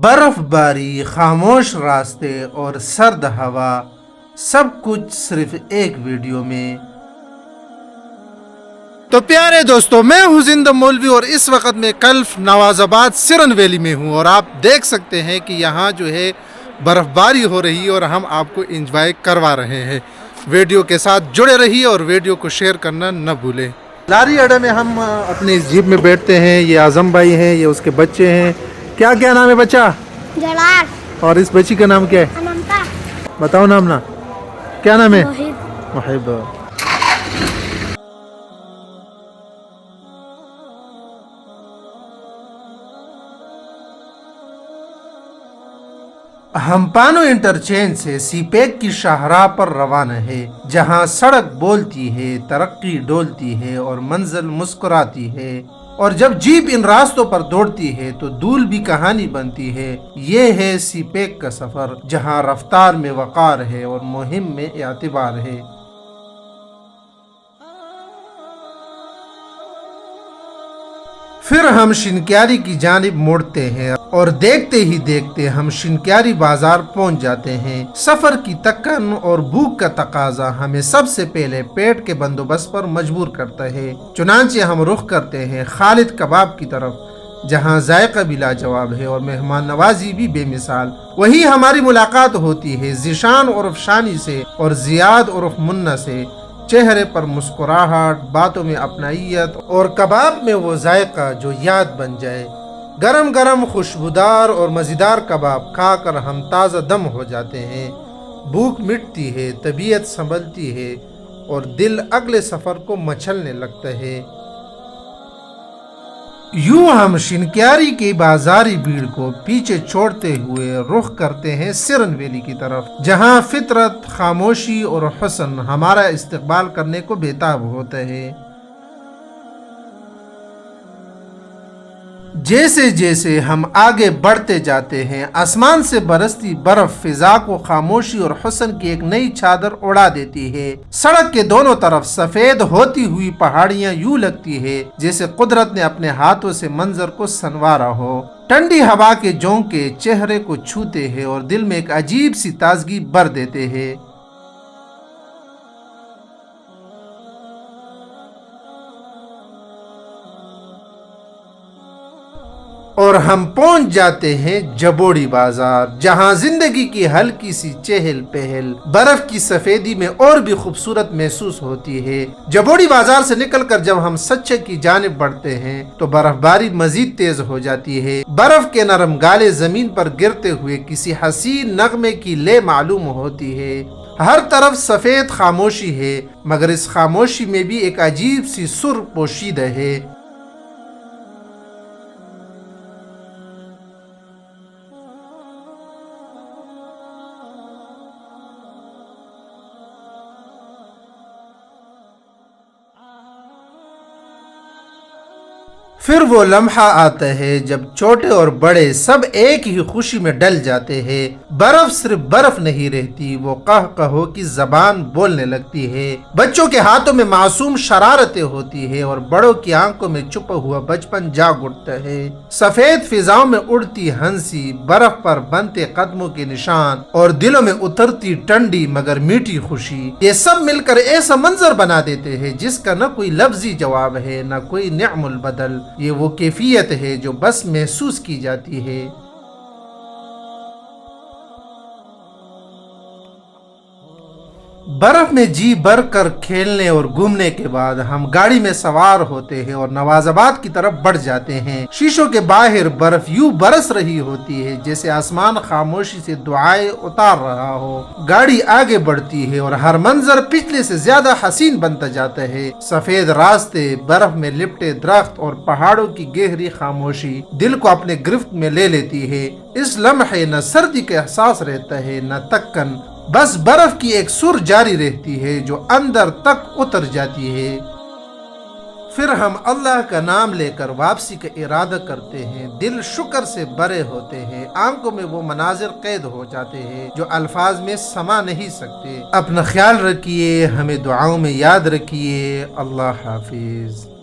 برف باری، خاموش راستے اور سرد ہوا، سب کچھ صرف ایک ویڈیو میں۔ تو پیارے دوستو، میں ہوں زندہ مولوی اور اس وقت میں کلف نواز آباد سرن ویلی میں ہوں، اور آپ دیکھ سکتے ہیں کہ یہاں جو ہے برف باری ہو رہی ہے اور ہم آپ کو انجوائے کروا رہے ہیں۔ ویڈیو کے ساتھ جڑے رہیے اور ویڈیو کو شیئر کرنا نہ بھولیں۔ لاری اڈے میں ہم اپنے جیپ میں بیٹھتے ہیں، یہ اعظم بھائی ہیں، یہ اس کے بچے ہیں۔ کیا نام ہے بچہ؟ جلال۔ اور اس بچی کا نام کیا ہے؟ اننتا۔ بتاؤ نام نا، کیا نام ہے؟ محب۔ محب۔ ہم پانو انٹرچینج سے سی پیک کی شاہراہ پر روانہ ہے، جہاں سڑک بولتی ہے، ترقی ڈولتی ہے اور منزل مسکراتی ہے، اور جب جیپ ان راستوں پر دوڑتی ہے تو دھول بھی کہانی بنتی ہے۔ یہ ہے سی پیک کا سفر، جہاں رفتار میں وقار ہے اور مہم میں اعتبار ہے۔ پھر ہم شنکیاری کی جانب مڑتے ہیں اور دیکھتے ہی دیکھتے ہم شنکیاری بازار پہنچ جاتے ہیں۔ سفر کی تکن اور بھوک کا تقاضا ہمیں سب سے پہلے پیٹ کے بندوبست پر مجبور کرتا ہے، چنانچہ ہم رخ کرتے ہیں خالد کباب کی طرف، جہاں ذائقہ بھی لاجواب ہے اور مہمان نوازی بھی بے مثال۔ وہی ہماری ملاقات ہوتی ہے ذیشان عرف شانی سے اور زیاد عرف منا سے۔ چہرے پر مسکراہٹ، باتوں میں اپنائیت اور کباب میں وہ ذائقہ جو یاد بن جائے۔ گرم گرم خوشبودار اور مزیدار کباب کھا کر ہم تازہ دم ہو جاتے ہیں، بھوک مٹتی ہے، طبیعت سنبھلتی ہے اور دل اگلے سفر کو مچلنے لگتا ہے۔ یوں ہم شنکیاری کی بازاری بھیڑ کو پیچھے چھوڑتے ہوئے رخ کرتے ہیں سرن ویلی کی طرف، جہاں فطرت، خاموشی اور حسن ہمارا استقبال کرنے کو بےتاب ہوتا ہے۔ جیسے جیسے ہم آگے بڑھتے جاتے ہیں، آسمان سے برستی برف فضا کو خاموشی اور حسن کی ایک نئی چادر اڑا دیتی ہے۔ سڑک کے دونوں طرف سفید ہوتی ہوئی پہاڑیاں یوں لگتی ہے جیسے قدرت نے اپنے ہاتھوں سے منظر کو سنوارا ہو۔ ٹھنڈی ہوا کے جھونکے چہرے کو چھوتے ہیں اور دل میں ایک عجیب سی تازگی بھر دیتے ہیں۔ اور ہم پہنچ جاتے ہیں جبوڑی بازار، جہاں زندگی کی ہلکی سی چہل پہل برف کی سفیدی میں اور بھی خوبصورت محسوس ہوتی ہے۔ جبوڑی بازار سے نکل کر جب ہم سچے کی جانب بڑھتے ہیں تو برف باری مزید تیز ہو جاتی ہے۔ برف کے نرم گالے زمین پر گرتے ہوئے کسی حسین نغمے کی لے معلوم ہوتی ہے۔ ہر طرف سفید خاموشی ہے، مگر اس خاموشی میں بھی ایک عجیب سی سر پوشیدہ ہے۔ پھر وہ لمحہ آتا ہے جب چھوٹے اور بڑے سب ایک ہی خوشی میں ڈل جاتے ہیں۔ برف صرف برف نہیں رہتی، وہ قہقہوں کی زبان بولنے لگتی ہے۔ بچوں کے ہاتھوں میں معصوم شرارتیں ہوتی ہے اور بڑوں کی آنکھوں میں چھپا ہوا بچپن جاگ اٹھتا ہے۔ سفید فضاؤں میں اڑتی ہنسی، برف پر بنتے قدموں کے نشان اور دلوں میں اترتی ٹھنڈی مگر میٹھی خوشی، یہ سب مل کر ایسا منظر بنا دیتے ہیں جس کا نہ کوئی لفظی جواب ہے، نہ کوئی نعم البدل۔ یہ وہ کیفیت ہے جو بس محسوس کی جاتی ہے۔ برف میں جی بھر کر کھیلنے اور گھومنے کے بعد ہم گاڑی میں سوار ہوتے ہیں اور نواز آباد کی طرف بڑھ جاتے ہیں۔ شیشوں کے باہر برف یوں برس رہی ہوتی ہے جیسے آسمان خاموشی سے دعائیں اتار رہا ہو۔ گاڑی آگے بڑھتی ہے اور ہر منظر پچھلے سے زیادہ حسین بنتا جاتا ہے۔ سفید راستے، برف میں لپٹے درخت اور پہاڑوں کی گہری خاموشی دل کو اپنے گرفت میں لے لیتی ہے۔ اس لمحے نہ سردی کا احساس رہتا ہے نہ تکن، بس برف کی ایک سر جاری رہتی ہے جو اندر تک اتر جاتی ہے۔ پھر ہم اللہ کا نام لے کر واپسی کا ارادہ کرتے ہیں، دل شکر سے بھرے ہوتے ہیں، آنکھوں میں وہ مناظر قید ہو جاتے ہیں جو الفاظ میں سما نہیں سکتے۔ اپنا خیال رکھیے، ہمیں دعاؤں میں یاد رکھیے۔ اللہ حافظ۔